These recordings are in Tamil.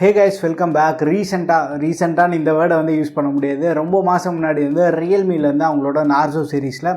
Hey guys, welcome back. ரீசெண்டாக இந்த வேர்டை வந்து யூஸ் பண்ண முடியாது. ரொம்ப மாதம் முன்னாடி வந்து ரியல்மிலேருந்து அவங்களோட நார்சோ சீரீஸில்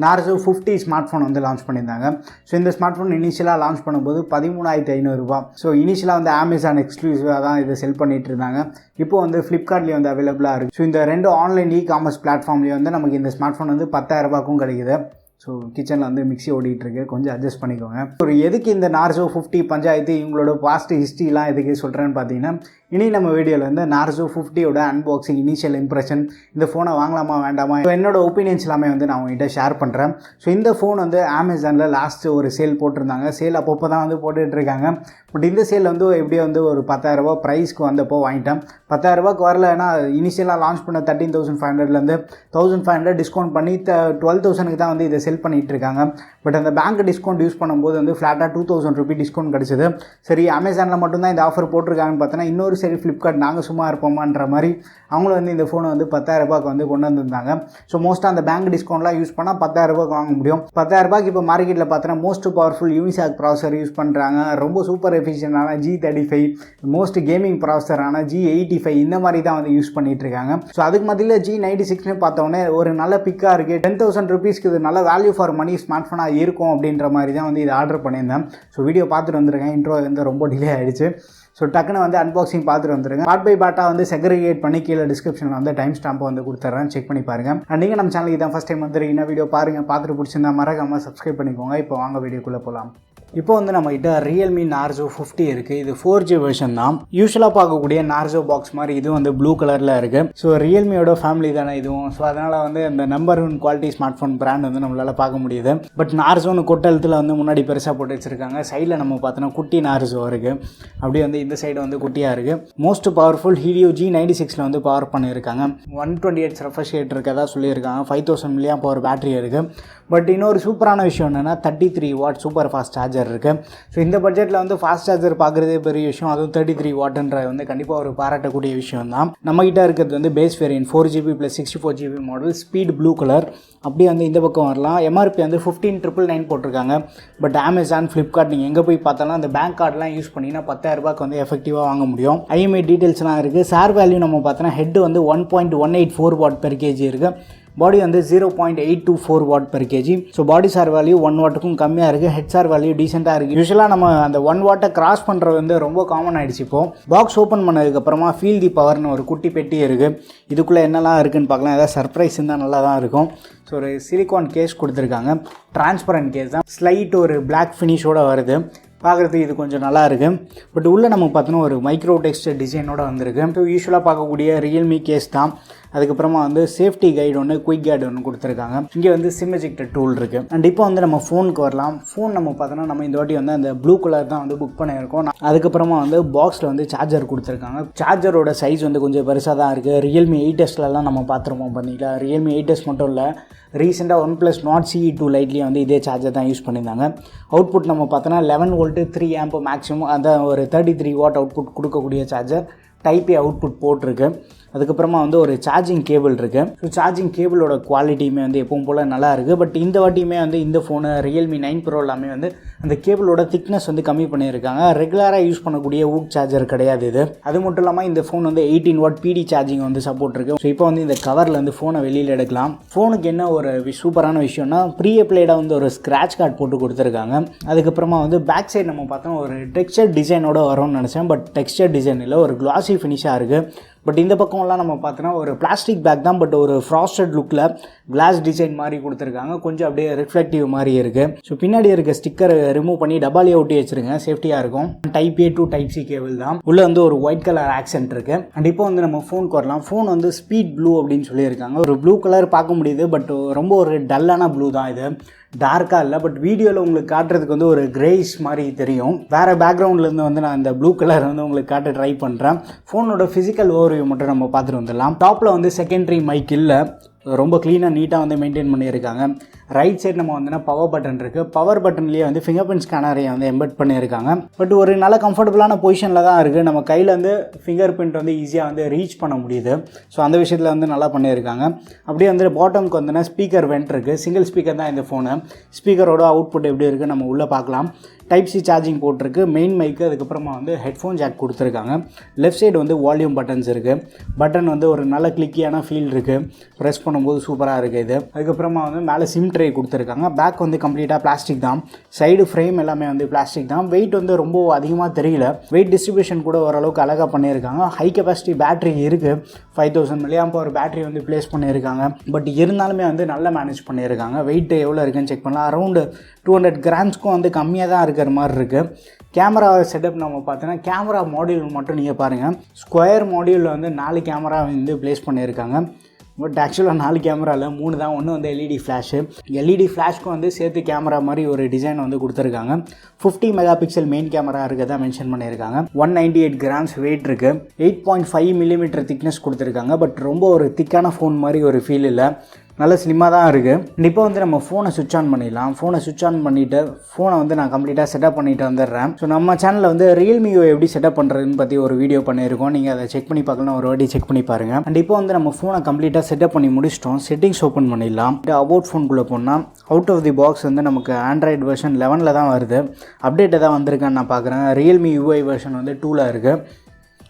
நார்சோ 50 ஸ்மார்ட் ஃபோன் வந்து லான்ச் பண்ணியிருந்தாங்க. ஸோ இந்த ஸ்மார்ட் ஃபோன் இனிஷியலாக லான்ச் பண்ணும்போது 13,500 ஸோ இனிஷியலாக வந்து அமேசான் எக்ஸ்க்ளூசிவாக தான் இதை செல் பண்ணிட்டு இருந்தாங்க. இப்போ வந்து ஃப்ளிப்கார்ட்லேயே வந்து அவைலபிளாக இருக்குது. ஸோ இந்த ரெண்டு ஆன்லைன் காமர்ஸ் பிளாட்ஃபார்ம்லேயே வந்து நமக்கு இந்த ஸ்மார்ட் ஃபோன் வந்து 10,000 கிடைக்குது. ஸோ கிச்சனில் வந்து மிக்ஸி ஓடிட்டுருக்கு, கொஞ்சம் அட்ஜஸ்ட் பண்ணிக்கோங்க. ஒரு எதுக்கு இந்த நார்சோ 50 பஞ்சாயத்து இவங்களோட பாஸ்ட் ஹிஸ்ட்ரிலாம் எதுக்கு சொல்கிறேன்னு பார்த்தீங்கன்னா, இனி நம்ம வீடியோவில் வந்து நார்சோ 50யோட அன்பாக்சிங், இனிஷியல் இம்ப்ரெஷன், இந்த ஃபோனை வாங்கலாமா வேண்டாமா, என்னோட ஒப்பீனியன்ஸ் எல்லாமே வந்து நான் உங்கள்கிட்ட ஷேர் பண்ணுறேன். ஸோ இந்த ஃபோன் வந்து அமேசானில் லாஸ்ட்டு ஒரு சேல் போட்டிருந்தாங்க. சேல் அப்பப்போ தான் வந்து போட்டுட்ருக்காங்க. பட் இந்த சேல் வந்து எப்படியோ வந்து ஒரு 10,000 ப்ரைஸ்க்கு வந்தப்போ வாங்கிட்டேன். 10,000 வரல, ஏன்னா இனிஷியலாக லான்ச் பண்ண 13,500லேருந்து 1,500 டிஸ்கவுண்ட் பண்ணி 12,000க்கு தான் வந்து இதை செல் பண்ணிகிட்டு இருக்காங்க. பட் அந்த பேங்க் டிஸ்கவுண்ட் யூஸ் பண்ணும்போது வந்து ஃப்ளாட்டாக 2,000 ரூபி டிஸ்கவுண்ட் கிடச்சிது. சரி, அமேசானில் மட்டும்தான் இந்த ஆஃபர் போட்டிருக்காங்கன்னு பார்த்தோன்னா, இன்னொரு சரி ஃப்ளிப்கார்ட் நாங்கள் சும்மா இருப்போமான்ற மாதிரி அவங்களும் வந்து இந்த ஃபோனை வந்து 10,000 வந்து கொண்டு வந்திருந்தாங்க. ஸோ மோஸ்ட்டாக அந்த பேங்க் டிஸ்கவுண்ட்லாம் யூஸ் பண்ணால் 10,000 வாங்க முடியும். 10,000 இப்போ மார்க்கெட்டில் பார்த்தோன்னா most powerful Unisoc processor use பண்ணுறாங்க. ரொம்ப சூப்பர் எஃபிஷியன்டான G35, மோஸ்ட் கேமிங் ப்ராசஸரான G85 இந்த மாதிரி தான் வந்து யூஸ் பண்ணிட்டு இருக்காங்க. ஸோ அதுக்கு மத்தியில் G96ன்னு பார்த்தோன்னே ஒரு நல்ல பிக்காக இருக்குது. 10,000 ருபீஸ்க்கு இது நல்ல வேல்யூ ஃபார் மணி ஸ்மார்ட் ஃபோனாக இருக்கும் அப்படின்ற மாதிரி தான் வந்து இது ஆர்டர் பண்ணியிருந்தேன். ஸோ வீடியோ பார்த்துட்டு வந்துருக்கேன். இன்ட்ரோ வந்து ரொம்ப டிலே ஆகிடுச்சு. ஸோ டக்குன்னு வந்து அன்பாக்சிங் பார்த்துட்டு வந்துருங்க. பார்ட் பை பார்ட்டாக வந்து செக்ரிகேட் பண்ணி கீழே டிஸ்கிரிப்ஷனில் வந்து டைம் ஸ்டாம்பை வந்து கொடுத்துட்றேன், செக் பண்ணி பாருங்கள். அண்ட் நீங்கள் நம்ம சேனலுக்கு தான் ஃபஸ்ட் டைம் வந்துருக்கீங்கன்னா வீடியோ பாருங்கள், பார்த்துட்டு பிடிச்சிருந்தா மறக்காமல் சப்ஸ்கிரைப் பண்ணிக்கோங்க. இப்போ வாங்க வீடியோக்குள்ளே போகலாம். இப்போ வந்து நம்மகிட்ட ரியல்மி நார்சோ 50 இருக்குது. இது 4G வெர்ஷன் தான். யூஸ்வலாக பார்க்கக்கூடிய நார்சோ பாக்ஸ் மாதிரி இதுவும் வந்து ப்ளூ கலரில் இருக்குது. ஸோ ரியல்மியோட ஃபேமிலி தானே இதுவும். ஸோ அதனால் வந்து இந்த number 1 quality smart phone brand வந்து நம்மளால் பார்க்க முடியுது. பட் நார்சோன்னு கொட்டலத்தில் வந்து முன்னாடி பெருசாக போட்டு வச்சுருக்காங்க. சைடில் நம்ம பார்த்தோன்னா குட்டி நார்சோ இருக்குது. அப்படியே வந்து இந்த சைடு வந்து குட்டியாக இருக்குது. மோஸ்ட் பவர்ஃபுல் ஹீலியோ G96ல் வந்து பவர் பண்ணியிருக்காங்க. 128 ரெஃப்ரெஷ் ரேட் இருக்கதா சொல்லியிருக்காங்க. 5000 mAh பேட்டரி இருக்குது. பட் இன்னொரு சூப்பரான விஷயம் என்னென்னா 33 வாட் சூப்பர் ஃபாஸ்ட் சார்ஜர் இருக்குது. ஸோ இந்த பட்ஜெட்டில் வந்து ஃபாஸ்ட் சார்ஜர் பார்க்குறதே பெரிய விஷயம். அதுவும் 33 வாட்ன்ற வந்து கண்டிப்பாக ஒரு பாராட்டக்கூடிய விஷயம் தான். நம்மகிட்ட இருக்கிறது வந்து base variant 4GB + 64GB model, speed blue colour. அப்படியே வந்து இந்த பக்கம் வரலாம். எம்ஆர்பி வந்து 15,999 போட்டிருக்காங்க. பட் அமேசான், ஃப்ளிப்கார்ட் நீங்கள் எங்கே போய் பார்த்தாலும் அந்த பேங்க் கார்டெலாம் யூஸ் பண்ணிங்கன்னா 10,000 வந்து எஃபெக்டிவாக வாங்க முடியும். IMEI டீட்டெயில்ஸ்லாம் இருக்குது. சார் வேல்யூ நம்ம பார்த்தோன்னா ஹெட் வந்து 1.184 வாட் பெர் கேஜி இருக்குது. பாடி வந்து 0.824 what per KG. So body sir value 1 வாட்டுக்கும் கம்மியாக இருக்குது. ஹெட் சார் வேல்யூ டீசெண்டாக இருக்குது. யூஸ்வலாக நம்ம அந்த 1 வாட்டை கிராஸ் பண்ணுறது வந்து ரொம்ப காமன் ஆகிடுச்சு. இப்போது பாக்ஸ் ஓப்பன் பண்ணதுக்கப்புறமா ஃபீல் தி பவர்னு ஒரு குட்டி பெட்டி இருக்குது. இதுக்குள்ளே என்னெல்லாம் இருக்குதுன்னு பார்க்கலாம். ஏதாவது சர்ப்ரைஸ் இருந்தால் நல்லா தான் இருக்கும். ஸோ ஒரு சிலிகான் கேஸ் கொடுத்துருக்காங்க. டிரான்ஸ்பரண்ட் கேஸ் தான். ஸ்லைட் ஒரு பிளாக் ஃபினிஷோடு வருது. பார்க்குறதுக்கு இது கொஞ்சம் நல்லா இருக்குது. பட் உள்ளே நம்ம பார்த்தோன்னா ஒரு மைக்ரோ டெக்ஸ்ட் டிசைனோட வந்திருக்கு. ஸோ யூஸ்வலாக பார்க்கக்கூடிய ரியல்மி கேஸ் தான். அதுக்கப்புறமா வந்து சேஃப்டி கைடு ஒன்று, குயிக் கைடு ஒன்று கொடுத்துருக்காங்க. இங்கே வந்து சிம் எஜெக்டர் டூல் இருக்குது. அண்ட் இப்போ வந்து நம்ம ஃபோனுக்கு வரலாம். ஃபோன் நம்ம பார்த்தோன்னா நம்ம இந்த வாட்டி வந்து அந்த ப்ளூ கலர் தான் வந்து புக் பண்ணியிருக்கோம். அதுக்கப்புறமா வந்து பாக்ஸில் வந்து சார்ஜர் கொடுத்துருக்காங்க. சார்ஜரோட சைஸ் வந்து கொஞ்சம் பெருசாக தான் இருக்குது. ரியல்மி 8Sலாம் நம்ம பார்த்துருப்போம் பண்ணிக்கலாம். ரியல்மி 8S மட்டும் இல்லை, ரீசெண்டாக OnePlus Nord CE2 லைட்லேயே வந்து இதே சார்ஜர் தான் யூஸ் பண்ணியிருந்தாங்க. அவுட்புட் நம்ம பார்த்தோன்னா 11 வோல்ட்டு 3 ஆம்ப் மேக்ஸிமம், அதான் ஒரு 33 வாட் அவுட்புட் கொடுக்கக்கூடிய சார்ஜர். டைப் ஏ அவுட்புட் போட்டிருக்கு. அதுக்கப்புறமா வந்து ஒரு சார்ஜிங் கேபிள் இருக்குது. ஸோ சார்ஜிங் கேபிளோட குவாலிட்டியுமே வந்து எப்பவும் போல் நல்லா இருக்குது. பட் இந்த வாட்டியுமே வந்து இந்த ஃபோனு Realme 9 Pro எல்லாமே வந்து அந்த கேபிளோட திக்னஸ் வந்து கம்மி பண்ணியிருக்காங்க. ரெகுலராக யூஸ் பண்ணக்கூடிய ஊக் சார்ஜர் கிடையாது இது. அது மட்டும் இல்லாமல் இந்த ஃபோன் வந்து 18 வாட் PD சார்ஜிங் வந்து சப்போர்ட் இருக்குது. ஸோ இப்போ வந்து இந்த கவரில் வந்து ஃபோனை வெளியில் எடுக்கலாம். ஃபோனுக்கு என்ன ஒரு சூப்பரான விஷயம்னா ப்ரீ அப்ளைடாக வந்து ஒரு ஸ்க்ராட்ச் கார்டு போட்டு கொடுத்துருக்காங்க. அதுக்கப்புறமா வந்து பேக் சைடு நம்ம பார்த்தோம் ஒரு டெக்ஸ்சர் டிசைனோட வரும்னு நினச்சேன். பட் டெக்ஸ்சர் டிசைன் இல்லை, ஒரு கிளாசி ஃபினிஷாக இருக்குது. பட் இந்த பக்கம்லாம் நம்ம பார்த்தோன்னா ஒரு பிளாஸ்டிக் பேக் தான். பட் ஒரு ஃப்ராஸ்டட் லுக்கில் கிளாஸ் டிசைன் மாதிரி கொடுத்துருக்காங்க. கொஞ்சம் அப்படியே ரிஃப்ளெக்டிவ் மாதிரி இருக்குது. ஸோ பின்னாடி இருக்க ஸ்டிக்கர் ரிமூவ் பண்ணி டபாலியை ஒட்டி வச்சுருங்க, சேஃப்டியாக இருக்கும். Type A to Type C cable தான். உள்ளே வந்து ஒரு ஒயிட் கலர் ஆக்சென்ட் இருக்குது. அண்ட் இப்போ வந்து நம்ம ஃபோனுக்கு வரலாம். ஃபோன் வந்து ஸ்பீட் ப்ளூ அப்படின்னு சொல்லியிருக்காங்க. ஒரு ப்ளூ கலர் பார்க்க முடியுது. பட் ரொம்ப ஒரு டல்லான ப்ளூ தான் இது. டார்க்காக இல்லை. பட் வீடியோவில் உங்களுக்கு காட்டுறதுக்கு வந்து ஒரு கிரேஷ் மாதிரி தெரியும். வேறு பேக்ரவுண்ட்லேருந்து வந்து நான் இந்த ப்ளூ கலர் வந்து உங்களுக்கு காட்ட ட்ரை பண்ணுறேன். ஃபோனோட ஃபிசிக்கல் ஓவர்வியூ மட்டும் நம்ம பார்த்துட்டு வந்துடலாம். டாப்பில் வந்து செகண்டரி மைக் இல்லை, ரொம்ப க்ளீனாக நீட்டாக வந்து மெயின்டைன் பண்ணியிருக்காங்க. ரைட் சைடு நம்ம வந்து பவர் பட்டன் இருக்குது. பவர் பட்டன்லேயே வந்து ஃபிங்கர்பிரிண்ட் ஸ்கேனரை வந்து எம்பெட் பண்ணியிருக்காங்க. பட் ஒரு நல்ல கம்ஃபர்டபுளான பொசிஷனில் தான் இருக்குது. நம்ம கையில் வந்து ஃபிங்கர் பிரிண்ட் வந்து ஈஸியாக வந்து ரீச் பண்ண முடியுது. ஸோ அந்த விஷயத்தில் வந்து நல்லா பண்ணியிருக்காங்க. அப்படியே வந்து பாட்டமுக்கு வந்து ஸ்பீக்கர் வெண்ட் இருக்குது. சிங்கிள் ஸ்பீக்கர் தான் இந்த ஃபோனு. ஸ்பீக்கரோட அவுட்புட் எப்படி இருக்குது நம்ம உள்ளே பார்க்கலாம். டைப் சி சார்ஜிங் போட்டிருக்கு, மெயின் மைக்கு, அதுக்கப்புறமா வந்து ஹெட்ஃபோன் ஜாக் கொடுத்துருக்காங்க. லெஃப்ட் சைடு வந்து வால்யூம் பட்டன்ஸ் இருக்குது. பட்டன் வந்து ஒரு நல்ல கிளிக்கியான ஃபீல் இருக்குது, ப்ரெஸ் பண்ணும்போது சூப்பராக இருக்குது இது. அதுக்கப்புறமா வந்து மேலே சிம் ட்ரே கொடுத்துருக்காங்க. பேக் வந்து கம்ப்ளீட்டாக பிளாஸ்டிக் தான், சைடு ஃப்ரேம் எல்லாமே வந்து பிளாஸ்டிக் தான். வெயிட் வந்து ரொம்ப அதிகமாக தெரியல, வெயிட் டிஸ்ட்ரிபியூஷன் கூட ஓரளவுக்கு அழகாக பண்ணியிருக்காங்க. ஹை கெப்பாசிட்டி பேட்டரி இருக்குது, 5000 mAh பேட்டரி வந்து ப்ளேஸ் பண்ணியிருக்காங்க. பட் இருந்தாலுமே வந்து நல்லா மேனேஜ் பண்ணியிருக்காங்க. வெயிட் எவ்வளோ இருக்குன்னு செக் பண்ணலாம். அரௌண்டு 200 கிராம்ஸ்க்கும் வந்து கம்மியாக தான் இருக்கிற மாதிரி இருக்குது. கேமரா செட்டப் நம்ம பார்த்தோன்னா கேமரா மாடியூல் மட்டும் நீங்கள் பாருங்கள். ஸ்கொயர் மாடியூலில் வந்து 4 கேமரா வந்து ப்ளேஸ் பண்ணியிருக்காங்க. பட் ஆக்சுவலாக 4 கேமரா இல்லை, 3 தான். ஒன்று வந்து எல்இடி ஃப்ளாஷு, எல்இடி ஃப்ளாஷ்க்கு வந்து சேர்த்து கேமரா மாதிரி ஒரு டிசைன் வந்து கொடுத்துருக்காங்க. 50 மெகாபிக்சல் மெயின் கேமரா இருக்கதா மென்ஷன் பண்ணியிருக்காங்க. 198 கிராம்ஸ் வெயிட் இருக்குது. 8.5 mm திக்னஸ் கொடுத்துருக்காங்க. பட் ரொம்ப ஒரு திக்கான ஃபோன் மாதிரி ஒரு ஃபீல் இல்லை, நல்ல ஸ்லிம்மாக தான் இருக்குது. இப்போ வந்து நம்ம ஃபோனை சுவிட்ச் ஆன் பண்ணிடலாம். ஃபோனை சுவிட்ச் ஆன் பண்ணிவிட்டு ஃபோனை வந்து நான் கம்ப்ளீட்டாக செட்டப் பண்ணிட்டு வந்துடுறேன். ஸோ நம்ம சேனலில் வந்து ரியல்மி எப்படி செட்டப் பண்ணுறதுன்னு பற்றி ஒரு வீடியோ பண்ணியிருக்கோம். நீங்கள் அதை செக் பண்ணி பார்க்கலாம், ஒரு வாட்டி செக் பண்ணி பாருங்கள். அண்ட் இப்போ வந்து நம்ம ஃபோனை கம்ப்ளீட்டாக செட்டப் பண்ணி முடிச்சிட்டோம். செட்டிங்ஸ் ஓப்பன் பண்ணிடலாம். அபவுட் ஃபோனுக்குள்ளே போனால் அவுட் ஆஃப் தி பாக்ஸ் வந்து நமக்கு ஆண்ட்ராய்டு வெர்ஷன் 11 தான் வருது. அப்டேட் தான் வந்திருக்கான்னு நான் பார்க்குறேன். ரியல்மி யூஐ வெர்ஷன் வந்து 2ல் இருக்குது.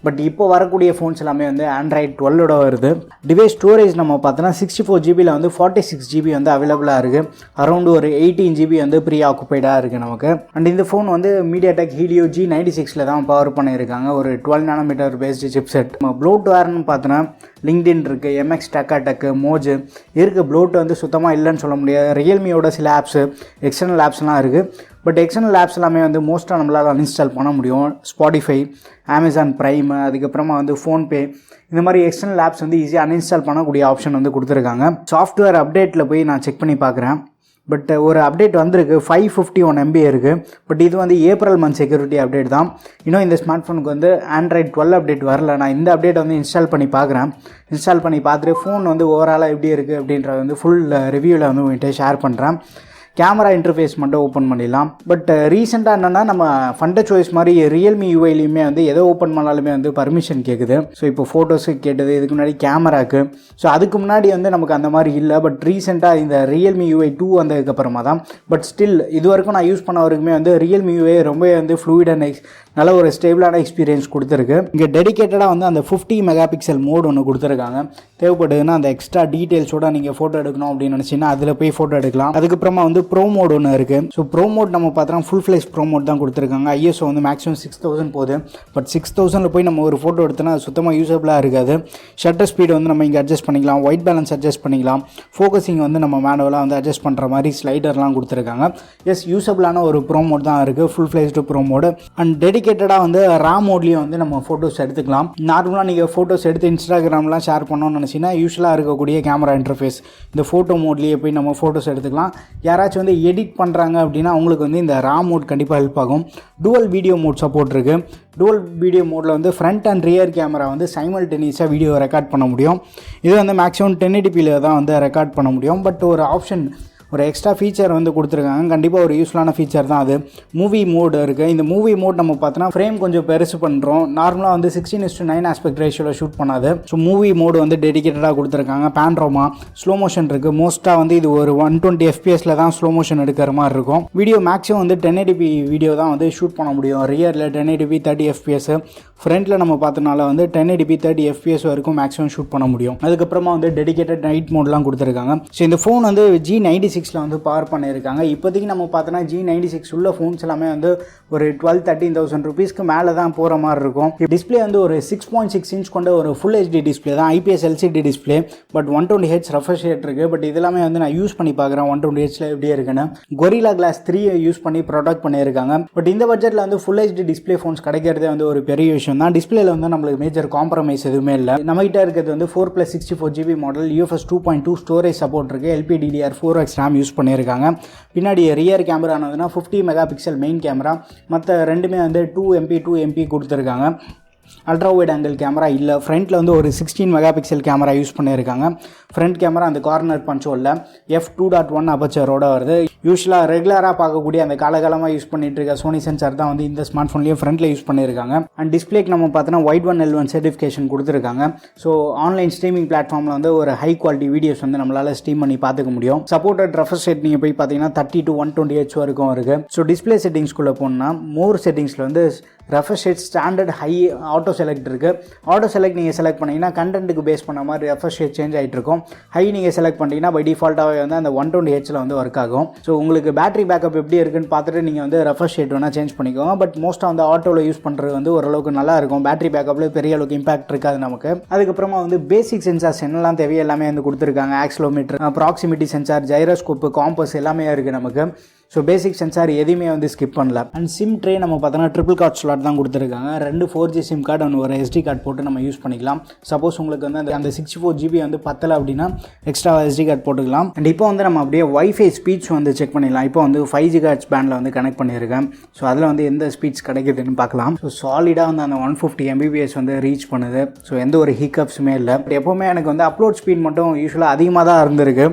பட் இப்போ வரக்கூடிய ஃபோன்ஸ் எல்லாமே வந்து ஆண்ட்ராய்டு 12ஓட வருது. டிவைஸ் ஸ்டோரேஜ் நம்ம பார்த்தோன்னா 64 ஜிபியில் வந்து 46 ஜிபி வந்து அவைலபிளாக இருக்குது. அரௌண்டு ஒரு 18 ஜிபி வந்து ப்ரீ ஆக்குப்பைடாக இருக்குது நமக்கு. அண்ட் இந்த ஃபோன் வந்து மீடியாடெக் ஹீலியோ G96 தான் பவர் பண்ணியிருக்காங்க. ஒரு 12 nm பேஸ்டு சிப்செட். நம்ம ப்ளோட்வேர்னு பார்த்தோன்னா லிங்க்டின் இருக்குது, எம்எக்ஸ் டெக்கு, மோஜு இருக்குது. ப்ளோட் வந்து சுத்தமாக இல்லைன்னு சொல்ல முடியாது. ரியல்மியோட சில ஆப்ஸு, எக்ஸ்டர்னல் ஆப்ஸ்லாம் இருக்குது. பட் எக்ஸ்டர்னல் ஆப்ஸ் எல்லாமே வந்து மோஸ்ட்டாக நம்மளால் அன்இன்ஸ்டால் பண்ண முடியும். ஸ்பாட்டிஃபை, அமேசான் ப்ரைமு, அதுக்கப்புறமா வந்து ஃபோன்பே, இந்த மாதிரி எக்ஸ்டர்னல் ஆப்ஸ் வந்து ஈஸியாக அன்இன்ஸ்டால் பண்ணக்கூடிய ஆப்ஷன் வந்து கொடுத்துருக்காங்க. சாஃப்ட்வேர் அப்டேட்டில் போய் நான் செக் பண்ணி பார்க்குறேன். பட் ஒரு அப்டேட் வந்திருக்கு, 551 MB இருக்குது. பட் இது வந்து ஏப்ரல் மந்த் செக்யூரிட்டி அப்டேட் தான். இன்னும் இந்த ஸ்மார்ட் ஃபோனுக்கு வந்து ஆண்ட்ராய்டு 12 அப்டேட் வரல. நான் இந்த அப்டேட் வந்து இன்ஸ்டால் பண்ணி பார்க்குறேன். இன்ஸ்டால் பண்ணி பார்த்துட்டு ஃபோன் வந்து ஓவராலாக எப்படி இருக்குது அப்படின்றத வந்து ஃபுல் ரிவ்யூவில் வந்து உங்கள்கிட்ட ஷேர் பண்ணுறேன். கேமரா இன்டர்ஃபேஸ் மட்டும் ஓப்பன் பண்ணிடலாம். பட் ரீசெண்டாக என்னென்னா நம்ம ஃபண்டர் சாய்ஸ் மாதிரி ரியல்மி யூஐலையுமே வந்து எதை ஓப்பன் பண்ணாலுமே வந்து பர்மிஷன் கேட்குது. ஸோ இப்போ ஃபோட்டோஸுக்கு கேட்டது, இதுக்கு முன்னாடி கேமராக்கு. ஸோ அதுக்கு முன்னாடி வந்து நமக்கு அந்த மாதிரி இல்லை. பட் ரீசெண்டாக இந்த ரியல்மி யூஐ 2 வந்ததுக்கப்புறமா தான். பட் ஸ்டில் இது வரைக்கும் நான் யூஸ் பண்ண வரைக்குமே வந்து ரியல்மி யூஐ ரொம்ப வந்து ஃப்ளூயிட் அண்ட் நல்ல ஒரு ஸ்டேபிளான எக்ஸ்பீரியன்ஸ் கொடுத்துருக்கு. இங்கே டெடிக்கேட்டடாக வந்து அந்த 50 மெகாபிக்சல் மோட் ஒன்று கொடுத்துருக்காங்க. தேவைப்படுதுன்னா அந்த எக்ஸ்ட்ரா டீட்டெயில்ஸோட நீங்கள் ஃபோட்டோ எடுக்கணும் அப்படின்னு நினச்சிங்கன்னா அதில் போய் ஃபோட்டோ எடுக்கலாம். அதுக்கப்புறமா வந்து ப்ரோ மோட் ஒன்று இருக்குது. ஸோ ப்ரோ மோட் நம்ம பார்த்தோன்னா ஃபுல் ஃப்ளெஷ் ப்ரோ மோட் தான் கொடுத்துருக்காங்க. ஐஎஸ்ஓ வந்து மேக்ஸிமம் 6000 போகுது. பட் 6000 போய் நம்ம ஒரு ஃபோட்டோ எடுத்தோன்னா அது சுத்தமாக யூஸபிளாக இருக்காது. ஷட்டர் ஸ்பீடு வந்து நம்ம இங்கே அட்ஜஸ்ட் பண்ணிக்கலாம், ஒயிட் பேலன்ஸ் அட்ஜஸ்ட் பண்ணிக்கலாம், ஃபோக்கஸிங் வந்து நம்ம மேனுவலாக வந்து அட்ஜஸ்ட் பண்ணுற மாதிரி ஸ்லைடர்லாம் கொடுத்துருக்காங்க. எஸ், யூஸபிளான ஒரு ப்ரோ மோட் தான் இருக்குது, ஃபுல் ஃப்ளெஷ்டு ப்ரோ மோடு. அண்ட் டெடிக்கேட்டடாக வந்து RAM மோட்லேயும் வந்து நம்ம ஃபோட்டோஸ் எடுத்துக்கலாம். நார்மலாக நீங்கள் ஃபோட்டோஸ் எடுத்து இன்ஸ்டாகிராம்லாம் ஷேர் பண்ணோன்னு நினச்சிங்கன்னா யூஸ்வலாக இருக்கக்கூடிய கேமரா இன்டர்ஃபேஸ் இந்த ஃபோட்டோ மோட்லேயே போய் நம்ம ஃபோட்டோஸ் எடுத்துக்கலாம். யாராச்சும் வந்து எடிட் பண்ணுறாங்க அப்படின்னா அவங்களுக்கு வந்து இந்த RAM மோட் கண்டிப்பாக ஹெல்ப் ஆகும். டூவல் வீடியோ மோட் சப்போர்ட் இருக்குது. டூவல் வீடியோ மோடில் வந்து ஃப்ரண்ட் அண்ட் ரியர் கேமரா வந்து சைமல்டேனியஸாக வீடியோ ரெக்கார்ட் பண்ண முடியும். இது வந்து மேக்ஸிமம் 1080p தான் வந்து ரெக்கார்ட் பண்ண முடியும். பட் ஒரு ஆப்ஷன், ஒரு எக்ஸ்ட்ரா ஃபீச்சர் வந்து கொடுத்துருக்காங்க. கண்டிப்பாக ஒரு யூஸ்ஃபுல்லான ஃபீச்சர் தான் அது. மூவி மோட் இருக்குது. இந்த மூவி மோட் நம்ம பார்த்தோன்னா ஃப்ரேம் கொஞ்சம் பெருசு பண்ணுறோம். நார்மலாக வந்து 16:9 ஆஸ்பெக்ட் ரேஷியோவில் ஷூட் பண்ணாது. ஸோ மூவி மோடு வந்து டெடிக்கேட்டடாக கொடுத்துருக்காங்க. பேன்ரோமா, ஸ்லோ மோஷன் இருக்குது. மோஸ்ட்டாக வந்து இது ஒரு 120 FPS தான் ஸ்லோ மோஷன் எடுக்கிற மாதிரி இருக்கும். வீடியோ மேக்ஸிமம் வந்து 1080p வீடியோ தான் வந்து ஷூட் பண்ண முடியும். ரியரில் 1080p 30 FPS, ஃப்ரண்ட்டில் நம்ம பார்த்தனால வந்து 1080p 30 FPS வரைக்கும் மேக்ஸிமம் ஷூட் பண்ண முடியும். அதுக்கப்புறமா வந்து டெடிக்கேட்டட் நைட் மோட்லாம் கொடுத்துருக்காங்க. ஸோ இந்த ஃபோன் வந்து G96 வந்து பவர் பண்ணியிருக்காங்க. இப்போதைக்கு நம்ம பார்த்தோன்னா G96 உள்ள ஃபோன்ஸ் எல்லாமே வந்து ஒரு 12,000-13,000 ருபீஸ்க்கு மேலே தான் போகிற மாதிரி இருக்கும். டிஸ்பிளே வந்து ஒரு 6.6 இன்ச் கொண்ட ஒரு ஃபுல் HD டிஸ்பிளே தான், IPS LCD display. But 120Hz refresh rate இருக்குது. பட் இதெல்லாமே வந்து நான் யூஸ் பண்ணி பார்க்குறேன் 120Hzல எப்படி இருக்குன்னு. Gorilla Glass 3 யூஸ் பண்ணி ப்ரொடக்ட் பண்ணியிருக்காங்க. பட் இந்த பட்ஜெட்டில் வந்து ஃபுல் HD டிஸ்பிளே ஃபோன்ஸ் கிடைக்கிறதே வந்து ஒரு பெரிய விஷயம் தான். டிஸ்பிளேல வந்து நம்மளுக்கு மேஜர் காம்ப்ரமைஸ் எதுவுமே இல்லை. நம்மகிட்ட இருக்கிறது வந்து 4+64GB model, UFS 2.2 storage support இருக்குது. LPDDR4X RAM யூஸ் பண்ணியிருக்காங்க. பின்னாடி ரியர் கேமரானதுன்னா 50 மெகாபிக்சல் மெயின் கேமரா, மற்ற ரெண்டுமே வந்து 2MP 2MP கொடுத்துருக்காங்க. அல்ட்ரா வைட் ஆங்கிள் கேமரா இல்லை. ஃப்ரண்ட்டில் வந்து ஒரு 16 மெகா பிக்சல் கேமரா யூஸ் பண்ணியிருக்காங்க. ஃப்ரண்ட் கேமரா அந்த கார்னர் பஞ்சோலில் f2.1 அப்பச்சரோட வருது. யூஸ்வலாக ரெகுலராக பார்க்கக்கூடிய அந்த காலகாலமாக யூஸ் பண்ணிட்டு இருக்க சோனி சென்சார் தான் வந்து இந்த ஸ்மார்ட் ஃபோன்லேயும் ஃப்ரண்ட்டில் யூஸ் பண்ணியிருக்காங்க. அண்ட் டிஸ்பிளேக்கு நம்ம பார்த்தோன்னா Widewine L1 சர்டிஃபிகேஷன் கொடுத்துருக்காங்க. ஸோ ஆன்லைன் ஸ்ட்ரீமிங் பிளாட்ஃபார்மில் வந்து ஒரு ஹை குவாலிட்டி வீடியோஸ் வந்து நம்மளால் ஸ்ட்ரீம் பண்ணி பார்த்துக்க முடியும். சப்போர்ட்டட் ரெஃப்ரெஷ் ரேட் நீங்கள் போய் பார்த்தீங்கன்னா 30 to 120Hz வரைக்கும் இருக்குது. ஸோ டிஸ்பிளே செட்டிங்ஸ்குள்ளே போனால் மோர் செட்டிங்ஸில் வந்து refresh rate standard high auto select இருக்குது. ஆட்டோ செலக்ட் நீங்கள் செலக்ட் பண்ணிங்கன்னா கண்டென்ட்டுக்கு பேஸ் பண்ண மாதிரி ரெஃப்ரெஷ் ரேட் சேஞ்ச் ஆகிட்டு இருக்கும். ஹை நீங்கள் செலக்ட் பண்ணிட்டீங்கன்னா பை டிஃபால்ட்டாகவே வந்து அந்த 120Hz வந்து ஒர்க் ஆகும். ஸோ உங்களுக்கு பேட்டரி பேக்கப் எப்படி இருக்குன்னு பார்த்துட்டு நீங்கள் வந்து ரெஃப்ரெஷ் ரேட் வேணால் சேஞ்ச் பண்ணிக்கோங்க. பட் மோஸ்ட்டாக வந்து ஆட்டோவில் யூஸ் பண்ணுறது வந்து ஓரளவுக்கு நல்லா இருக்கும். பேட்டரி பேக்கப்பில் பெரிய அளவுக்கு இம்பாக்ட் இருக்காது நமக்கு. அதுக்கப்புறமா வந்து பேசிக் சென்சார்ஸ் என்னெல்லாம் தேவையோ எல்லாமே வந்து கொடுத்துருக்காங்க. ஆக்சிலோமீட்டர், ப்ராக்சிமிட்டி சென்சார், ஜைரோஸ்கோப்பு, காம்பஸ் எல்லாமே இருக்குது நமக்கு. ஸோ பேசிக் சென்சார் எதுவுமே வந்து ஸ்கிப் பண்ணல. அண்ட் சிம் ட்ரே நம்ம பார்த்தோன்னா ட்ரிபிள் கார்ட் ஸ்லாட் தான் கொடுத்துருக்காங்க. 2 4G சிம் கார்டு ஒன்று ஒரு SD கார்டு போட்டு நம்ம யூஸ் பண்ணிக்கலாம். சப்போஸ் உங்களுக்கு வந்து அந்த 64GB வந்து பத்தலை அப்படின்னா எக்ஸ்ட்ரா SD கார்டு போட்டுக்கலாம். அண்ட் இப்போ வந்து நம்ம அப்படியே வைஃபை ஸ்பீட்ஸ் வந்து செக் பண்ணிடலாம். இப்போ வந்து 5 GHz பேண்டில் வந்து கனெக்ட் பண்ணியிருக்கேன். ஸோ அதில் வந்து எந்த ஸ்பீட்ஸ் கிடைக்குதுன்னு பார்க்கலாம். ஸோ சாலிடாக வந்து அந்த 150 Mbps வந்து ரீச் பண்ணுது. ஸோ எந்த ஒரு ஹிக்கப்ஸுமே இல்லை. பட் எப்போவுமே எனக்கு வந்து அப்லோட் ஸ்பீட் மட்டும் யூஸ்வலாக அதிகமாக தான் இருந்திருக்கு.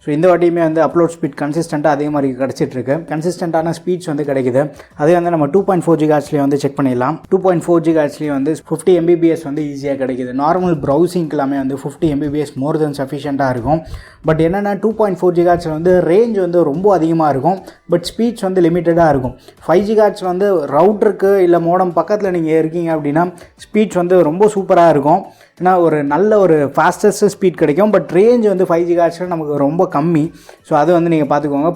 ஸோ இந்த வாட்டியுமே வந்து அப்லோட் ஸ்பீட் கன்சிஸ்டண்ட்டாக அதே மாதிரி கிடச்சிட்ருக்கு. கன்சிஸ்டண்ட்டான ஸ்பீட்ஸ் வந்து கிடைக்குது. அதே வந்து நம்ம 2.4 GHzலேயே வந்து செக் பண்ணிடலாம். 2.4 GHzலேயே வந்து 50 Mbps வந்து ஈஸியாக கிடைக்குது. நார்மல் ப்ரௌசிங்க்கு எல்லாமே வந்து 50 Mbps மோர் தென் சஃபிஷியண்ட்டாக இருக்கும். பட் என்னென்னா 2.4 GHz வந்து ரேஞ்ச் வந்து ரொம்ப அதிகமாக இருக்கும். பட் ஸ்பீட்ஸ் வந்து லிமிட்டடாக இருக்கும். 5 GHz வந்து ரவுட்டருக்கு இல்லை மோடம் பக்கத்தில் நீங்கள் இருக்கீங்க அப்படின்னா ஸ்பீட்ஸ் வந்து ரொம்ப சூப்பராக இருக்கும். ஏன்னா ஒரு நல்ல ஒரு ஃபாஸ்டஸ்ட் ஸ்பீட் கிடைக்கும். பட் ரேஞ்ச் வந்து 5 GHz நமக்கு ரொம்ப கம்மி. ஸோ அது வந்து நீங்கள் பார்த்துக்கோங்க.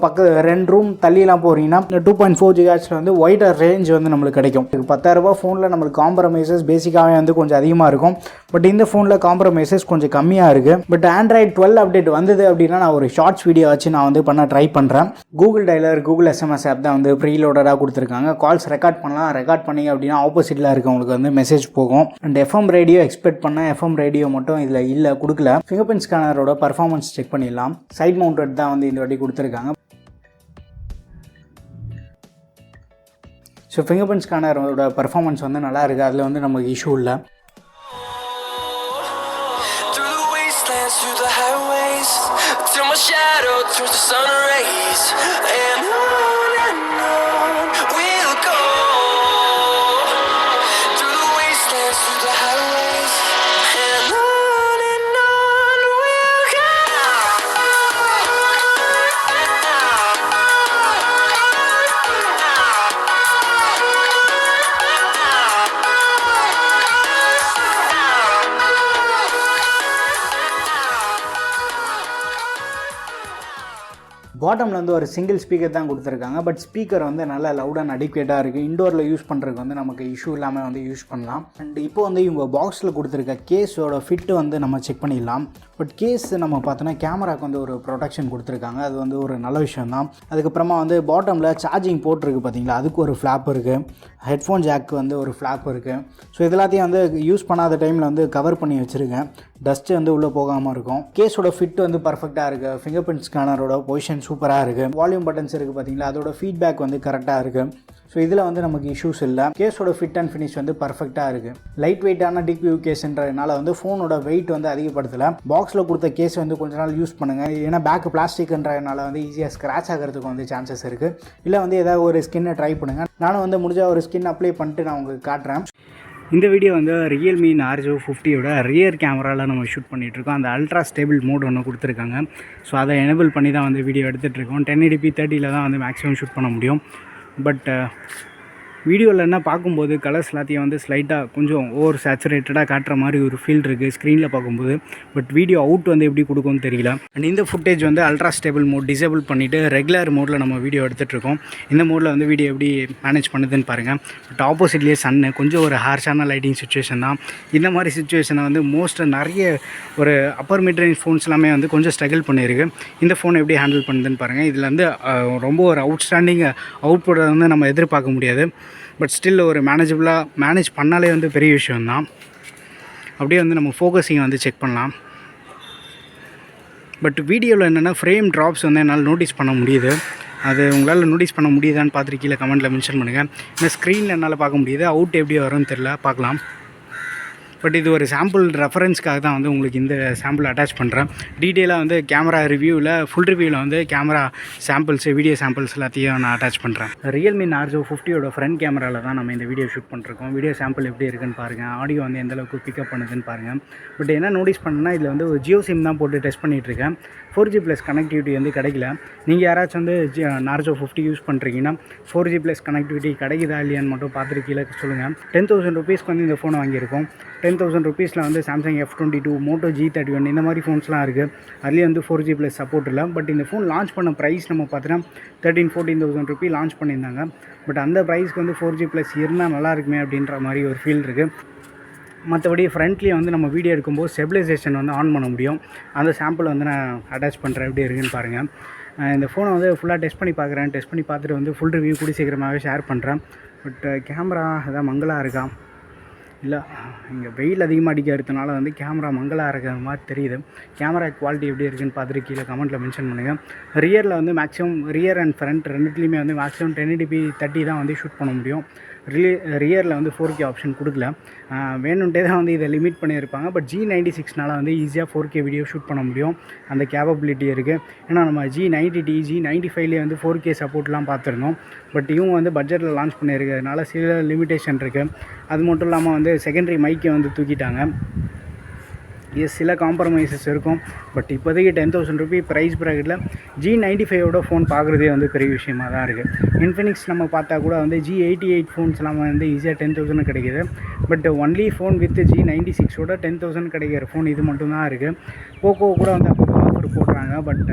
2 ரூம் தள்ளிலாம் போகிறீங்கன்னா 2.4 GHz வந்து ஒய்டர் ரேஞ்ச் வந்து நம்மளுக்கு கிடைக்கும். 10,000 ஃபோனில் நம்மளுக்கு காம்ப்ரமைசஸ் பேசிக்காகவே வந்து கொஞ்சம் அதிகமாக இருக்கும். பட் இந்த ஃபோனில் காம்ப்ரமைசஸ் கொஞ்சம் கம்மியாக இருக்குது. பட் Android 12 அப்டேட் வந்தது அப்படின்னா நான் ஒரு ஷார்ட்ஸ் வீடியோ வச்சு நான் வந்து பண்ண ட்ரை பண்ணுறேன். Google dialer, Google SMS app தான் வந்து ப்ரீலோடடாக கொடுத்துருக்காங்க. கால்ஸ் ரெக்கார்ட் பண்ணலாம். ரெக்கார்ட் பண்ணிங்க அப்படின்னா ஆப்போசிட்டில் இருக்கவங்களுக்கு வந்து மெசேஜ் போகும். அண்ட் FM ரேடியோ எக்ஸ்பெக்ட் பண்ண FM ரேடியோ மட்டும் இதில் இல்லை, கொடுக்கல. ஃபிங்கர்பிரிண்ட் ஸ்கேனரோட பர்ஃபார்மன்ஸ் செக் பண்ணிடலாம். சைட் மவுண்டட் தான் வந்து இந்த வாட்டி கொடுத்துருக்காங்க. ஸோ ஃபிங்கர்பிரிண்ட் ஸ்கேனரோட பர்ஃபார்மன்ஸ் வந்து நல்லா இருக்குது. அதில் வந்து நமக்கு இஷ்யூ இல்லை. பாட்டமில் வந்து ஒரு சிங்கிள் ஸ்பீக்கர் தான் கொடுத்துருக்காங்க. பட் ஸ்பீக்கர் வந்து நல்லா லவுட் அண்ட் அடிக்வேட்டாக இருக்குது. இண்டோரில் யூஸ் பண்ணுறதுக்கு வந்து நமக்கு இஷ்யூ இல்லாமல் வந்து யூஸ் பண்ணலாம். அண்ட் இப்போ வந்து இவங்க பாக்ஸில் கொடுத்துருக்க கேஸோட ஃபிட்டு வந்து நம்ம செக் பண்ணிடலாம். பட் கேஸ் நம்ம பார்த்தோன்னா கேமராவுக்கு வந்து ஒரு ப்ரொடெக்ஷன் கொடுத்துருக்காங்க. அது வந்து ஒரு நல்ல விஷயம் தான். அதுக்கப்புறமா வந்து பாட்டமில் சார்ஜிங் போர்ட் பார்த்தீங்களா, அதுக்கு ஒரு ஃப்ளாப் இருக்குது. ஹெட்ஃபோன் ஜாக்கு வந்து ஒரு ஃப்ளாப் இருக்குது. ஸோ இது எல்லாத்தையும் வந்து யூஸ் பண்ணாத டைமில் வந்து கவர் பண்ணி வச்சுருக்கேன். டஸ்ட்டு வந்து உள்ளே போகாமல் இருக்கும். கேஸோட ஃபிட் வந்து பர்ஃபெக்டாக இருக்குது. ஃபிங்கர் பிரிண்ட் ஸ்கேனரோட பொசிஷன் சூப்பராக இருக்குது. வால்யூம் பட்டன்ஸ் இருக்குது பார்த்தீங்களா, அதோட ஃபீட்பேக் வந்து கரெக்டாக இருக்குது. ஸோ இதில் வந்து நமக்கு இஷ்யூஸ் இல்லை. கேஸோட ஃபிட் அண்ட் ஃபினிஷ் வந்து பர்ஃபெக்டாக இருக்குது. லைட் வெயிட்டான டிக் வியூ கேஸ்ன்றதுனால வந்து ஃபோனோட வெயிட் வந்து அதிகப்படுத்தலை. பாக்ஸில் கொடுத்த கேஸ் வந்து கொஞ்ச நாள் யூஸ் பண்ணுங்கள். ஏன்னா பேக் பிளாஸ்டிக்ன்றதுனால வந்து ஈஸியாக ஸ்க்ராச் ஆகிறதுக்கு வந்து சான்சஸ் இருக்குது. இல்லை வந்து ஏதாவது ஒரு ஸ்கின்னை ட்ரை பண்ணுங்கள். நானும் வந்து முடிஞ்ச ஒரு ஸ்கின் அப்ளை பண்ணிட்டு நான் உங்களுக்கு காட்டுறேன். இந்த வீடியோ வந்து Realme Narzo 50யோட ரியர் கேமராவில் நம்ம ஷூட் பண்ணிகிட்ருக்கோம். அந்த அல்ட்ரா ஸ்டேபிள் மோட் ஒன்று கொடுத்துருக்காங்க. ஸோ அதை எனேபிள் பண்ணி தான் வந்து வீடியோ எடுத்துகிட்ருக்கோம். 1080p 30ல் தான் வந்து மேக்ஸிமம் ஷூட் பண்ண முடியும். பட் வீடியோவில் என்ன பார்க்கும்போது கலர்ஸ் எல்லாத்தையும் வந்து ஸ்லைட்டாக கொஞ்சம் ஓவர் சேச்சுரேட்டடாக காட்டுற மாதிரி ஒரு ஃபீல் இருக்குது ஸ்க்ரீனில் பார்க்கும்போது. பட் வீடியோ அவுட் வந்து எப்படி கொடுக்கும்னு தெரியல. அண்ட் இந்த ஃபுட்டேஜ் வந்து அல்ட்ரா ஸ்டேபிள் மோட் டிசேபிள் பண்ணிவிட்டு ரெகுலர் மோடில் நம்ம வீடியோ எடுத்துகிட்ருக்கோம். இந்த மோடில் வந்து வீடியோ எப்படி மேனேஜ் பண்ணுதுன்னு பாருங்கள். பட் ஆப்போசிட்லேயே சன்னு கொஞ்சம் ஒரு ஹார்ஷான லைட்டிங் சுச்சுவேஷன் தான். இந்த மாதிரி சுச்சுவேஷனை வந்து நிறைய ஒரு அப்பர் மிட் ரேஞ்ச் ஃபோன்ஸ் எல்லாமே வந்து கொஞ்சம் ஸ்ட்ரகிள் பண்ணியிருக்கு. இந்த ஃபோன் எப்படி ஹேண்டில் பண்ணுதுன்னு பாருங்கள். இதில் வந்து ரொம்ப ஒரு அவுட்ஸ்டாண்டிங் அவுட்புட்டை வந்து நம்ம எதிர்பார்க்க முடியாது. பட் ஸ்டில் ஒரு மேனேஜ் பண்ணாலே வந்து பெரிய விஷயம்தான். அப்படியே வந்து நம்ம ஃபோக்கஸிங்கை வந்து செக் பண்ணலாம். பட் வீடியோவில் என்னென்னா ஃப்ரேம் ட்ராப்ஸ் வந்து என்னால் நோட்டீஸ் பண்ண முடியுது. அது உங்களால் நோட்டீஸ் பண்ண முடியுதான்னு பார்த்துட்டு கீழே கமெண்ட்டில் மென்ஷன் பண்ணுங்கள். இந்த ஸ்க்ரீனில் என்னால் பார்க்க முடியுது. அவுட் எப்படி வரும்னு தெரில, பார்க்கலாம். பட் இது ஒரு சாம்பிள் ரெஃபரன்ஸ்க்காக தான் வந்து உங்களுக்கு இந்த சாம்பிள் அட்டாச் பண்ணுறேன். டீட்டெயிலாக வந்து கேமரா ரிவ்யூவில் ஃபுல் ரிவ்யூவில் வந்து கேமரா சாம்பிள்ஸ் வீடியோ சாம்பிள்ஸ் எல்லாத்தையும் நான் அட்டாச் பண்ணுறேன். Realme Narzo 50யோட ஃப்ரண்ட் கேமராவில் தான் நம்ம இந்த வீடியோ ஷூட் பண்ணிருக்கோம். வீடியோ சாம்பிள் எப்படி இருக்குன்னு பாருங்கள், ஆடியோ வந்து எந்தளவுக்கு பிக்கப் பண்ணுதுன்னு பாருங்கள். பட் என்ன நோட்டீஸ் பண்ணேன்னா இதில் வந்து ஒரு ஜியோ சிம் தான் போட்டு டெஸ்ட் பண்ணிகிட்ருக்கேன். 4G ப்ளஸ் கனெக்டிவிட்டி வந்து கிடைக்கல. நீங்கள் யாராச்சும் வந்து Narzo 50 யூஸ் பண்ணுறீங்கன்னா 4G ப்ளஸ் கனெக்டிவிட்டி கிடைக்குதா இல்லையான்னு மட்டும் பார்த்துட்டு கீழே சொல்லுங்கள். 10,000 ருபீஸ்க்கு வந்து இந்த ஃபோனை வாங்கியிருக்கோம். 10,000 ருபீஸில் வந்து Samsung F22, Moto G31 இந்த மாதிரி ஃபோன்ஸ்லாம் இருக்குது. அதுலேயும் வந்து 4G ப்ளஸ் சப்போர்ட் இல்லை. பட் இந்த ஃபோன் லான்ச் பண்ண ப்ரைஸ் நம்ம பார்த்தோன்னா 13,000-14,000 ருபீ லான்ச் பண்ணியிருந்தாங்க. பட் அந்த ப்ரைஸ்க்கு வந்து 4G ப்ளஸ் இருந்தால் நல்லா இருக்குமே அப்படின்ற மாதிரி ஒரு ஃபீல் இருக்குது. மற்றபடி ஃப்ரண்ட்லேயே வந்து நம்ம வீடியோ எடுக்கும்போது ஸ்டெபிலைசேஷன் வந்து ஆன் பண்ண முடியும். அந்த சாம்பிள் வந்து நான் அட்டாச் பண்ணுறேன், எப்படி இருக்குன்னு பாருங்கள். இந்த ஃபோனை வந்து ஃபுல்லாக டெஸ்ட் பண்ணி பார்க்குறேன். டெஸ்ட் பண்ணி பார்த்துட்டு வந்து ஃபுல் ரிவ்யூ கூடி சீக்கிரமாகவே ஷேர் பண்ணுறேன். பட் கேமரா எதாவது மங்கலாக இருக்கா இல்லை, இங்கே வெயில் அதிகமாக அடிக்கிறதுனால வந்து கேமரா மங்கலாக இருக்கிற மாதிரி தெரியுது. கேமரா குவாலிட்டி எப்படி இருக்குன்னு பார்த்துட்டு கீழே கமெண்ட்டில் மென்ஷன் பண்ணுங்கள். ரியரில் வந்து மேக்ஸிமம் ரியர் அண்ட் ஃப்ரண்ட் ரெண்டுத்துலேயுமே வந்து மேக்ஸிமம் 1080p 30 தான் வந்து ஷூட் பண்ண முடியும். ரியரில் வந்து 4K ஆப்ஷன் கொடுக்கல. வேணுன்ட்டே தான் வந்து இதை லிமிட் பண்ணியிருப்பாங்க. பட் G96னால வந்து ஈஸியாக 4K வீடியோ ஷூட் பண்ண முடியும். அந்த கேப்பபிலிட்டி இருக்குது. ஏன்னா நம்ம G90T G95லேயே வந்து 4K சப்போர்ட்லாம் பார்த்துருந்தோம். பட் இவங்க வந்து பட்ஜெட்டில் லான்ச் பண்ணியிருக்கிறதுனால சில லிமிட்டேஷன் இருக்குது. அது மட்டும் இல்லாமல் வந்து செகண்டரி மைக்கை வந்து தூக்கிட்டாங்க. சில காம்ப்ரமைசஸ் இருக்கும். பட் இப்போதைக்கு 10,000 ருபீ ப்ரைஸ் ப்ராக்கெட்டில் G95ஓட ஃபோன் பார்க்குறதே வந்து பெரிய விஷயமாக தான் இருக்குது. இன்ஃபினிக்ஸ் நம்ம பார்த்தா கூட வந்து G88 ஃபோன்ஸ்லாம் வந்து ஈஸியாக 10,000 கிடைக்கிது. பட் ஒன்லி ஃபோன் வித் G96ஓட 10,000 கிடைக்கிற ஃபோன் இது மட்டும்தான் இருக்குது. போக்கோ கூட வந்து அப்போ ஆஃபர் போடுறாங்க. பட்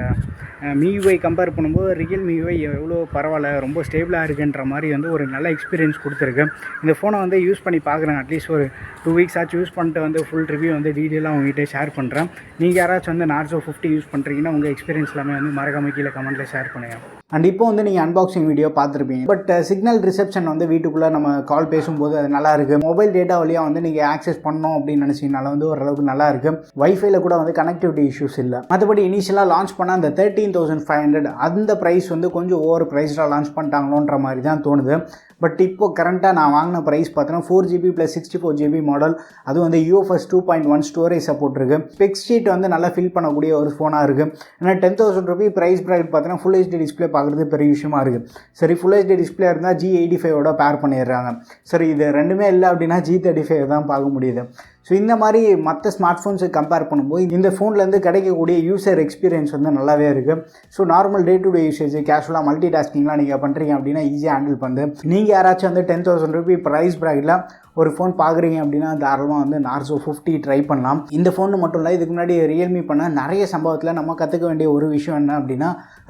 MIUI கம்பேர் பண்ணும்போது Realme MIUI எவ்வளோ பரவாயில்ல, ரொம்ப ஸ்டேபிளாக இருக்குன்ற மாதிரி வந்து ஒரு நல்ல எக்ஸ்பீரியன்ஸ் கொடுத்துருக்கு. இந்த ஃபோனை வந்து யூஸ் பண்ணி பார்க்குறேன். அட்லீஸ்ட் ஒரு 2 வீக்ஸ் ஆச்சு யூஸ் பண்ணிட்டு வந்து ஃபுல் ரிவ்யூ வந்து டீட்டெயிலாக உங்கள்கிட்ட ஷேர் பண்ணுறேன். நீங்கள் யாராச்சும் வந்து Narzo 50 யூஸ் பண்ணுறீங்கன்னா உங்கள் எக்ஸ்பீரியன்ஸ் எல்லாமே வந்து மறக்காம கீழே கமெண்ட்டில் ஷேர் பண்ணுங்கள். அண்ட் இப்போ வந்து நீங்கள் அன்பாக்சிங் வீடியோ பார்த்துருப்பீங்க. பட் சிக்னல் ரிசெப்ஷன் வந்து வீட்டுக்குள்ளே நம்ம கால் பேசும்போது அது நல்லா இருக்குது. மொபைல் டேட்டா வழியாக வந்து நீங்கள் ஆக்சஸ் பண்ணோம் அப்படின்னு நினச்சிங்கனால வந்து ஓரளவுக்கு நல்லா இருக்குது. வைஃபைல கூட வந்து கனெக்டிவிட்டி இஷ்யூஸ் இல்லை. மற்றபடி இனிஷியலாக லான்ச் பண்ண அந்த 13,500 அந்த ப்ரைஸ் வந்து கொஞ்சம் ஓவர் ப்ரைஸாக லான்ச் பண்ணிட்டாங்களோன்ற மாதிரி தான் தோணுது. பட் இப்போ கரண்ட்டாக நான் வாங்கின ப்ரைஸ் பார்த்தோன்னா 4GB + 64GB மாடல். அது வந்து UFS 2.1 ஸ்டோரேஜ் சப்போர்ட் இருக்குது. ஸ்பெக் ஷீட் வந்து நல்லா ஃபில் பண்ணக்கூடிய ஒரு ஃபோனாக இருக்குது. ஏன்னா 10,000 ருபீ ப்ரைஸ் ப்ராக்கெட் பார்த்தோன்னா ஃபுல் HD டிஸ்பிளே பார்க்குறது பெரிய விஷயமா இருக்குது. சரி, ஃபுல் HD டிஸ்பிளே இருந்தால் G85ஓட பேர் பண்ணிடுறாங்க. சரி, இது ரெண்டுமே இல்லை அப்படின்னா G35 தான் பார்க்க முடியுது. ஸோ இந்த மாதிரி மற்ற ஸ்மார்ட் ஃபோன்ஸை கம்பேர் பண்ணும்போது இந்த ஃபோன்லேருந்து கிடைக்கக்கூடிய யூசர் எக்ஸ்பீரியன்ஸ் வந்து நல்லாவே இருக்குது. So normal day to day usage கேஷுவலாக மல்டி டாஸ்கிங்லாம் நீங்கள் பண்ணுறீங்க அப்படின்னா ஈஸியாக ஹேண்டில் பண்ணுது. நீங்கள் யாராச்சும் வந்து 10,000 ருபீ ப்ரைஸ் ப்ராக்கெட்டில் ஒரு ஃபோன் பார்க்குறீங்க அப்படின்னா தாராளமாக வந்து Narzo 50 ட்ரை பண்ணலாம். இந்த ஃபோனு மட்டும் இல்லை, இதுக்கு முன்னாடி Realme பண்ண நிறைய சம்பவத்தில் நம்ம கற்றுக்க வேண்டிய ஒரு விஷயம் என்ன அப்படின்னா,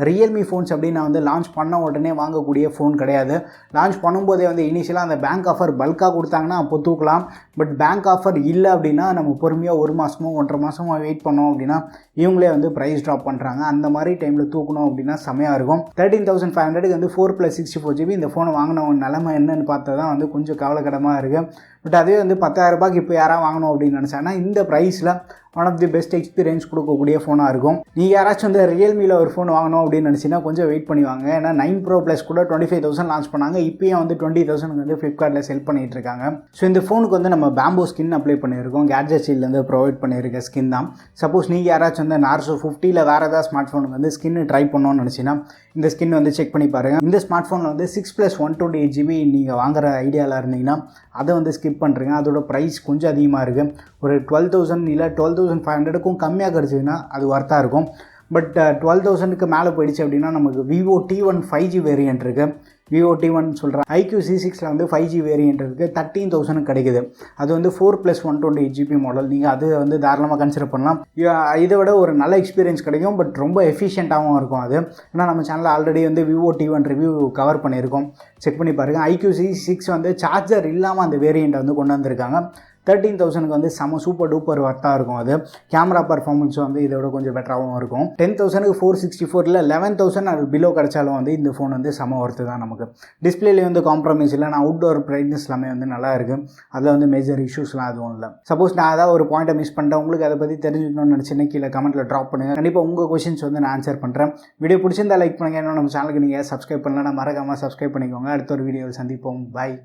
Realme ஃபோன்ஸ் அப்படின்னு வந்து லான்ச் பண்ண உடனே வாங்கக்கூடிய ஃபோன் கிடையாது. லான்ச் பண்ணும்போதே வந்து இனிஷியலாக அந்த பேங்க் ஆஃபர் பல்காக கொடுத்தாங்கன்னா அப்போ தூக்கலாம். பட் பேங்க் ஆஃபர் இல்லை அப்படின்னா நம்ம பொறுமையாக 1 மாதமோ 1.5 மாதமோ வெயிட் பண்ணோம் அப்படின்னா இவங்களே வந்து ப்ரைஸ் ட்ராப் பண்ணுறாங்க. அந்த மாதிரி டைமில் தூக்கணும் அப்படின்னா செமையாக இருக்கும். 13,500க்கு வந்து 4 + 64GB இந்த ஃபோனை வாங்கினவங்க நிலைமை என்னன்னு பார்த்தா தான் வந்து கொஞ்சம் கவலைக்கிடமாக இருக்குது. பட் அதே வந்து 10,000 ரூபாய்க்கு இப்போ யாராவது வாங்கணும் அப்படின்னு நினச்சாங்கன்னா இந்த ப்ரைஸில் one of the best experience கொடுக்கக்கூடிய ஃபோனாக இருக்கும். நீங்கள் யாராச்சும் வந்து Realmeல ஒரு ஃபோன் வாங்கணும் அப்படின்னு நினச்சிங்கன்னா கொஞ்சம் வெயிட் பண்ணுவாங்க. ஏன்னா 9 Pro Plus கூட 25,000 லான்ச் பண்ணாங்க. இப்போயும் வந்து 20,000 வந்து ஃப்ளிப்கார்ட்டில் செல் பண்ணிகிட்டு இருக்காங்க. ஸோ இந்த ஃபோனுக்கு வந்து நம்ம பேம்போ ஸ்கின் அப்ளை பண்ணியிருக்கோம். கேட்ஜெட் சீல்லேருந்து ப்ரொவைட் பண்ணியிருக்க ஸ்கின் தான். சப்போஸ் நீங்கள் யாராச்சும் வந்து Narzo 50ல் வேறு ஏதாவது ஸ்மார்ட் ஃபோனுக்கு வந்து ஸ்கின் ட்ரை பண்ணணும்னு நினச்சிங்கன்னா இந்த ஸ்கின் வந்து செக் பண்ணி பாருங்கள். இந்த ஸ்மார்ட் ஃபோனில் வந்து 6 + 128GB நீங்கள் வாங்குற ஐடியாவில் இருந்தீங்கன்னா அதை வந்து ஸ்கிப் பண்ணுறீங்க. அதோட ப்ரைஸ் கொஞ்சம் அதிகமாக இருக்குது. ஒரு 12,000 இல்லை 12,500க்கும் கம்மியாக கிடச்சிதுன்னா அது ஒர்த்தாக இருக்கும். பட் 12,000க்கு மேலே போயிடுச்சு அப்படின்னா நமக்கு Vivo T1 5G வேரியன்ட் இருக்குது. Vivo T1 சொல்கிறேன். iQ C6ல் வந்து 5G வேரியன்ட் இருக்குது. 13,000 கிடைக்குது. அது வந்து 4 + 128GB மாடல். நீங்கள் அது வந்து தாராளமாக கன்சிடர் பண்ணலாம். இதை விட ஒரு நல்ல எக்ஸ்பீரியன்ஸ் கிடைக்கும். பட் ரொம்ப எஃபிஷியண்ட்டாகவும் இருக்கும் அது. ஏன்னா நம்ம சேனலில் ஆல்ரெடி வந்து Vivo T1 ரிவ்யூ கவர் பண்ணியிருக்கோம். செக் பண்ணி பாருங்கள். iQ C6 வந்து சார்ஜர் இல்லாமல் அந்த வேரியண்ட்டை வந்து கொண்டு வந்திருக்காங்க. 13,000க்கு வந்து செம சூப்பர் டூப்பர் ஒர்த்தாக இருக்கும். அது கேமரா பர்ஃபார்மன்ஸும் வந்து இதோட கொஞ்சம் பெட்டராகவும் இருக்கும். 10,000க்கு 464 இல்லை 11,000 அது பிலோ கிடச்சாலும் வந்து இந்த ஃபோன் வந்து செம ஒர்த்து தான் நமக்கு. டிஸ்பிளேலேயே வந்து காம்ப்ரமைஸ் இல்லை. நான் அவுட்டோர் பிரைட்னஸ் எல்லாமே வந்து நல்லா இருக்குது. அதில் வந்து மேஜர் இஷ்யூஸ்லாம் எதுவும் இல்லை. சப்போஸ் நான் ஏதாவது ஒரு பாயிண்ட்டை மிஸ் பண்ணிட்டேன், உங்களுக்கு அதை பற்றி தெரிஞ்சுக்கணும்னு நினச்சின்னா கீழே கமெண்ட்டில் ட்ராப் பண்ணுங்கள். கண்டிப்பாக உங்கள் கொஷின்ஸ் வந்து நான் ஆன்சர் பண்ணுறேன். வீடியோ பிடிச்சிருந்தா லைக் பண்ணுங்கள். இன்னும் நம்ம சேனலுக்கு நீங்கள் சப்ஸ்கிரைப் பண்ணலாம், மறக்காமல் சப்ஸ்கிரைப் பண்ணிக்கோங்க. அடுத்த ஒரு வீடியோவில் சந்திப்போம். பாய்.